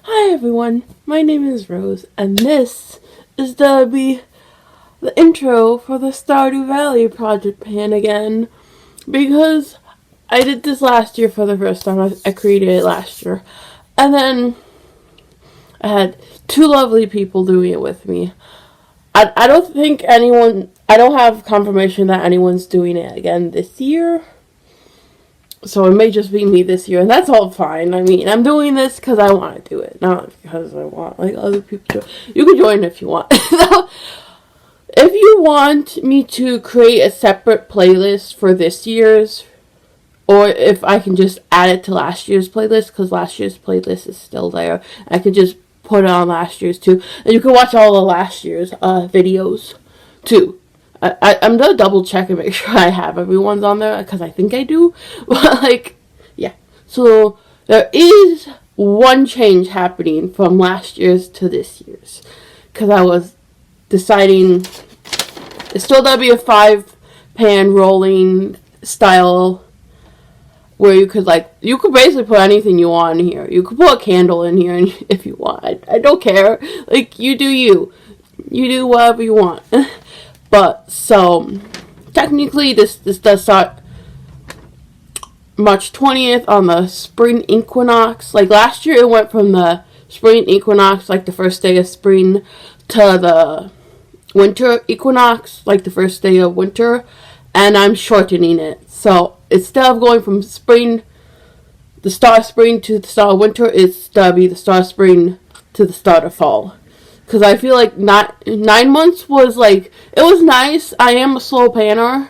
Hi everyone, my name is Rose, and this is the intro for the Stardew Valley project pan again, because I did this last year for the first time. I created it last year, and then I had two lovely people doing it with me. I don't think I don't have confirmation that anyone's doing it again this year. So it may just be me this year, and that's all fine. I mean, I'm doing this because I want to do it, not because I want like other people to. You can join if you want. If you want me to create a separate playlist for this year's, or if I can just add it to last year's playlist, because last year's playlist is still there, I could just put it on last year's too, and you can watch all the last year's videos too. I'm gonna double check and make sure I have everyone's on there, because I think I do. But yeah. So there is one change happening from last year's to this year's, because I was deciding it's still gonna be a 5-pan rolling style, where you could basically put anything you want in here. You could put a candle in here if you want. I don't care. You do you. You do whatever you want. But, so, technically, this does start March 20th on the spring equinox. Last year, it went from the spring equinox, the first day of spring, to the winter equinox, the first day of winter. And I'm shortening it. So, instead of going from spring, the start of spring to the start of winter, it's going to be the start of spring to the start of fall. Because I feel like 9 months was it was nice. I am a slow panner,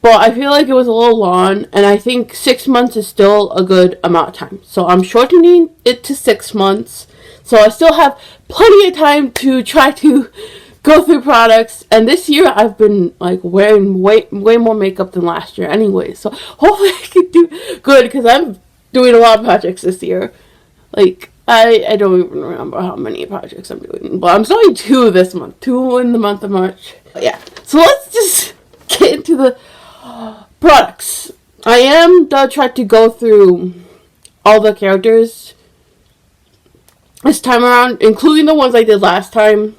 but I feel like it was a little long, and I think 6 months is still a good amount of time. So I'm shortening it to 6 months. So I still have plenty of time to try to go through products. And this year I've been wearing way more makeup than last year anyway. So hopefully I can do good, because I'm doing a lot of projects this year. I don't even remember how many projects I'm doing. But I'm starting 2 this month. 2 in the month of March. But yeah. So let's just get into the products. I am going to try to go through all the characters this time around, including the ones I did last time.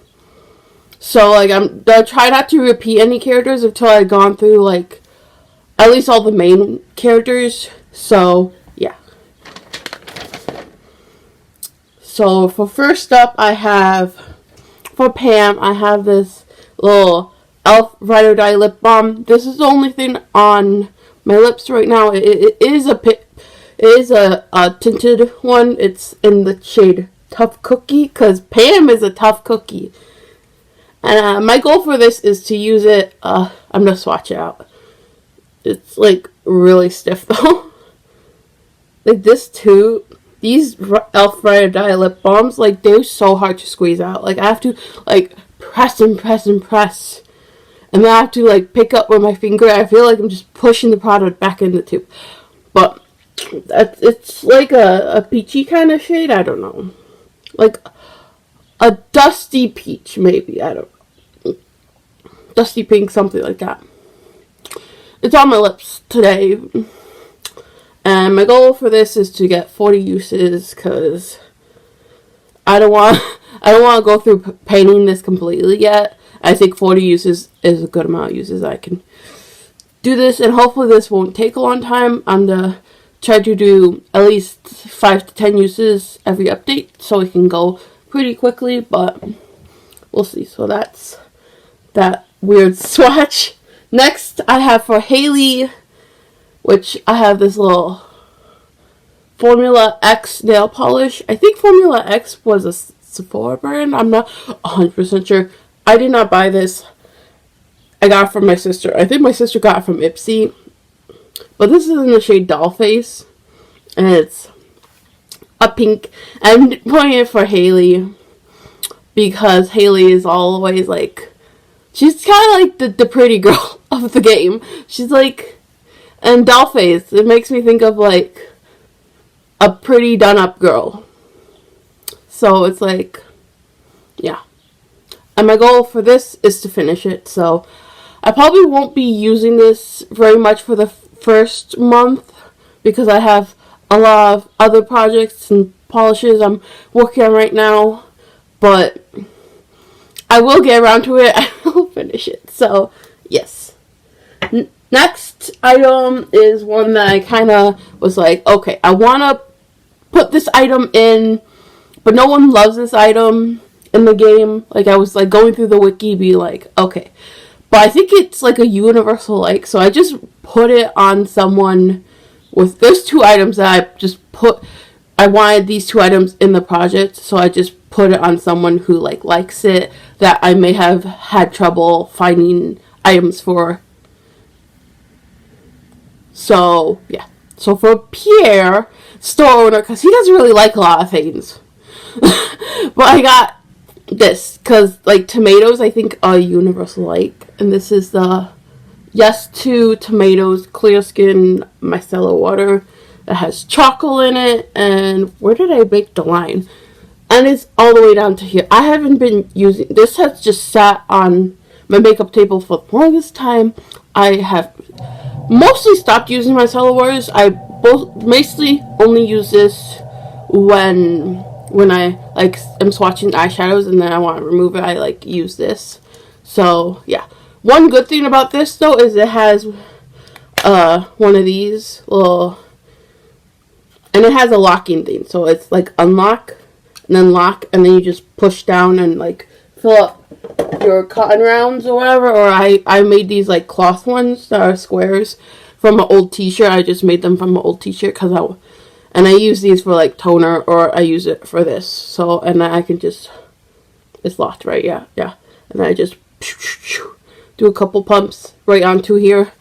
So, I'm going to try not to repeat any characters until I've gone through, at least all the main characters. So, yeah. So, for first up, for Pam, I have this little e.l.f. Ride or Die lip balm. This is the only thing on my lips right now. It is a tinted one. It's in the shade Tough Cookie, because Pam is a tough cookie. And my goal for this is to use it, I'm going to swatch it out. It's, really stiff, though. This, too. These e.l.f. Ride or Die lip balms, they're so hard to squeeze out. I have to, press and press and press. And then I have to, pick up with my finger. I feel like I'm just pushing the product back in the tube. But it's a peachy kind of shade. I don't know. A dusty peach, maybe. I don't know. Dusty pink, something like that. It's on my lips today. And my goal for this is to get 40 uses, because I don't want to go through painting this completely yet. I think 40 uses is a good amount of uses I can do this, and hopefully this won't take a long time. I'm going to try to do at least 5 to 10 uses every update, so it can go pretty quickly, but we'll see. So that's that weird swatch. Next, I have for Haley, which I have this little Formula X nail polish. I think Formula X was a Sephora brand. I'm not 100% sure. I did not buy this. I got it from my sister. I think my sister got it from Ipsy. But this is in the shade Dollface. And it's a pink. I'm putting it for Haley, because Haley is always she's kind of the pretty girl of the game. She's and Dollface, it makes me think of a pretty done up girl. So it's yeah. And my goal for this is to finish it. So I probably won't be using this very much for the first month, because I have a lot of other projects and polishes I'm working on right now, but I will get around to it. I will finish it. So, yes. Next item is one that I kind of was like, okay, I want to put this item in, but no one loves this item in the game. Like, I was like going through the wiki, be like, okay, but I think it's like a universal like, so I just put it on someone with, there's 2 items that I just put, I wanted these 2 items in the project, so I just put it on someone who like likes it, that I may have had trouble finding items for. So, yeah. So for Pierre, store owner, because he doesn't really like a lot of things. But I got this, because, like, tomatoes, I think, are universal like. And this is the Yes to Tomatoes Clear Skin Micellar Water. It has charcoal in it, and where did I make the line? And it's all the way down to here. I haven't been using, this has just sat on my makeup table for the longest time. I have mostly stopped using micellar waters. I mostly only use this when I like am swatching eyeshadows and then I want to remove it. I like use this. So yeah. One good thing about this though is it has one of these little, and it has a locking thing. So it's like unlock and then lock, and then you just push down and like fill up your cotton rounds or whatever. Or I made these like cloth ones that are squares from an old t-shirt. I just made them from an old t-shirt and I use these for like toner, or I use it for this. So, and then I can just, it's locked, right? Yeah. And then I just do a couple pumps right onto here.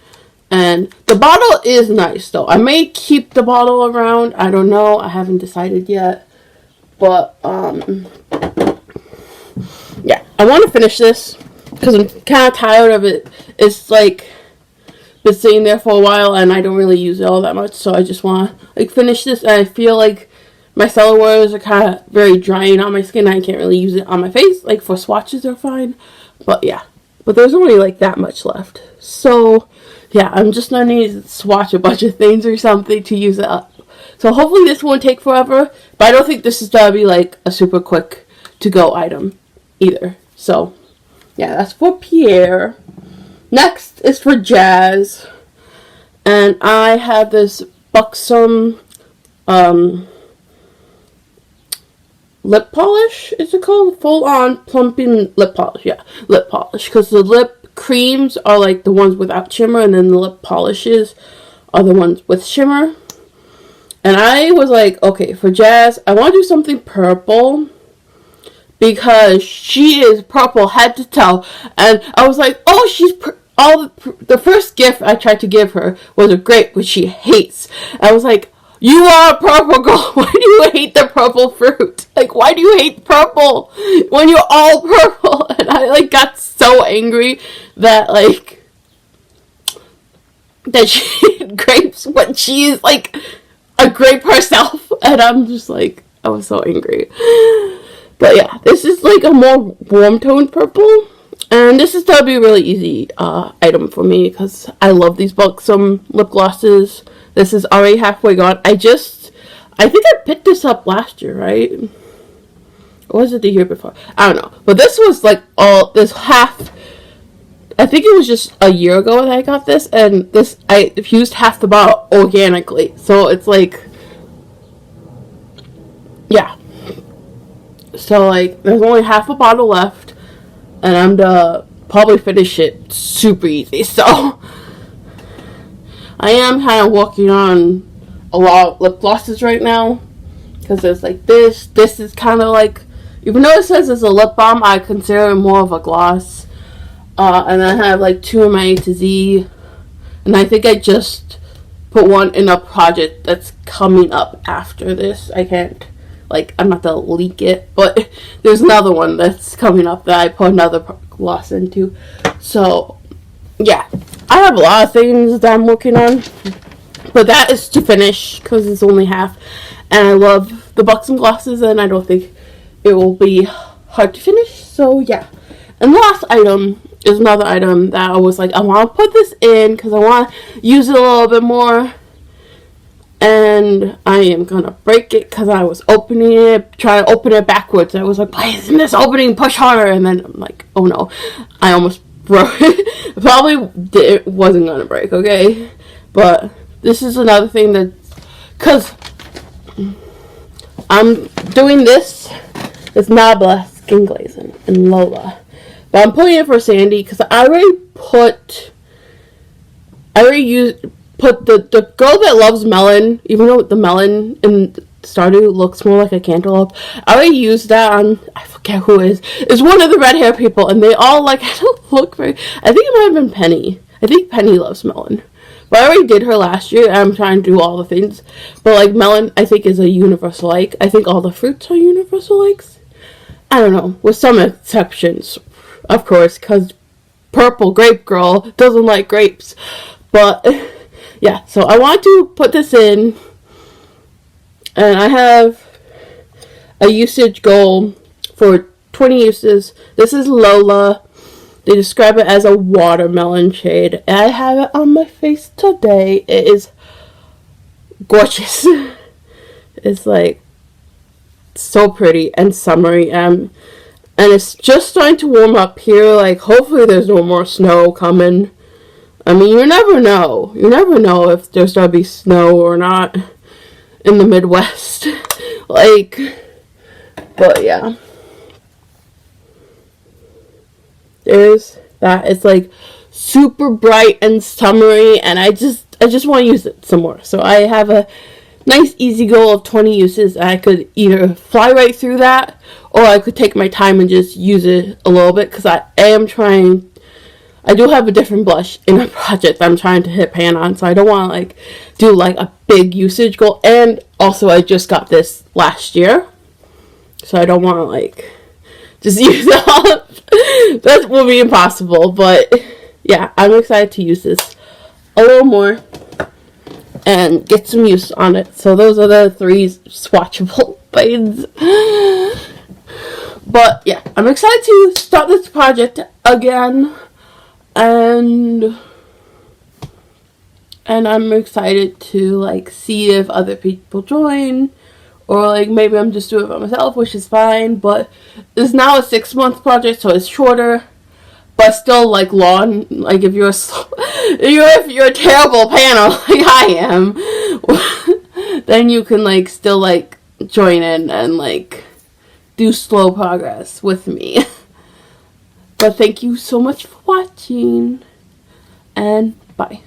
And the bottle is nice though. I may keep the bottle around. I don't know. I haven't decided yet. But, yeah, I want to finish this because I'm kind of tired of it. It's like been sitting there for a while and I don't really use it all that much, so I just want to like finish this. And I feel like my micellar waters are kind of very drying on my skin. I can't really use it on my face. Like for swatches, they're fine, but yeah. But there's only like that much left, so yeah, I'm just gonna need to swatch a bunch of things or something to use it up. So hopefully this won't take forever, but I don't think this is gonna be like a super quick to go item either. So yeah, that's for Pierre. Next is for Jazz, and I have this buxom lip polish. Is it called? Full on plumping lip polish. Yeah, lip polish, because the lip creams are like the ones without shimmer, and then the lip polishes are the ones with shimmer. And I was like, okay, for Jazz, I want to do something purple, because she is purple head to toe. And I was like, oh, she's the first gift I tried to give her was a grape, which she hates. I was like, you are a purple girl. Why do you hate the purple fruit? Like, why do you hate purple when you're all purple? And I like got so angry that like that she hated grapes when she is like a grape herself. And I'm just like, I was so angry. But yeah, this is like a more warm toned purple. And this is going to be a really easy item for me because I love these buxom lip glosses. This is already halfway gone. I think I picked this up last year, right? Or was it the year before? I don't know. But this was like I think it was just a year ago that I got this. And this, I used half the bottle organically. So it's like, yeah. So like, there's only half a bottle left. And I'm gonna probably finish it super easy. So I am kind of working on a lot of lip glosses right now. Because there's like this. This is kind of like, even though it says it's a lip balm, I consider it more of a gloss. And I have like 2 in my A to Z. And I think I just put one in a project that's coming up after this. I can't, like, I'm not gonna leak it, but there's another one that's coming up that I put another gloss into. So yeah, I have a lot of things that I'm working on, but that is to finish because it's only half. And I love the buxom glosses, and I don't think it will be hard to finish. So yeah. And the last item is another item that I was like, I want to put this in because I want to use it a little bit more. and I am gonna break it because I was opening it, trying to open it backwards. I was like, why isn't this opening? Push harder. And then I'm like, oh no, I almost broke it. Probably wasn't gonna break, okay? But this is another thing that, because I'm doing this with Nabla skin glazing and Lola. But I'm putting it for Sandy because I already put the girl that loves melon, even though the melon in Stardew looks more like a cantaloupe. I already used that on, I forget who it is. It's one of the red hair people, and they all like, I don't look very, I think it might have been Penny. I think Penny loves melon. But I already did her last year, and I'm trying to do all the things. But like melon, I think is a universal like. I think all the fruits are universal likes. I don't know, with some exceptions, of course, because purple grape girl doesn't like grapes. But yeah, so I want to put this in, and I have a usage goal for 20 uses. This is Lola. They describe it as a watermelon shade. I have it on my face today. It is gorgeous. It's like so pretty and summery, and it's just starting to warm up here. Like, hopefully there's no more snow coming. I mean, you never know. You never know if there's gonna be snow or not in the Midwest. Like, but yeah. There's that. It's like super bright and summery, and I just want to use it some more. So I have a nice easy goal of 20 uses. I could either fly right through that, or I could take my time and just use it a little bit, because I do have a different blush in a project that I'm trying to hit pan on, so I don't want to like do like a big usage goal. And also I just got this last year, so I don't want to like just use it all. That will be impossible. But yeah, I'm excited to use this a little more and get some use on it. So those are the 3 swatchable things. But yeah, I'm excited to start this project again. And I'm excited to like see if other people join, or like maybe I'm just doing it by myself, which is fine. But it's now a 6-month project, so it's shorter, but still like long. Like if you're a terrible panel like I am, then you can like still like join in and like do slow progress with me. But thank you so much for watching, and bye.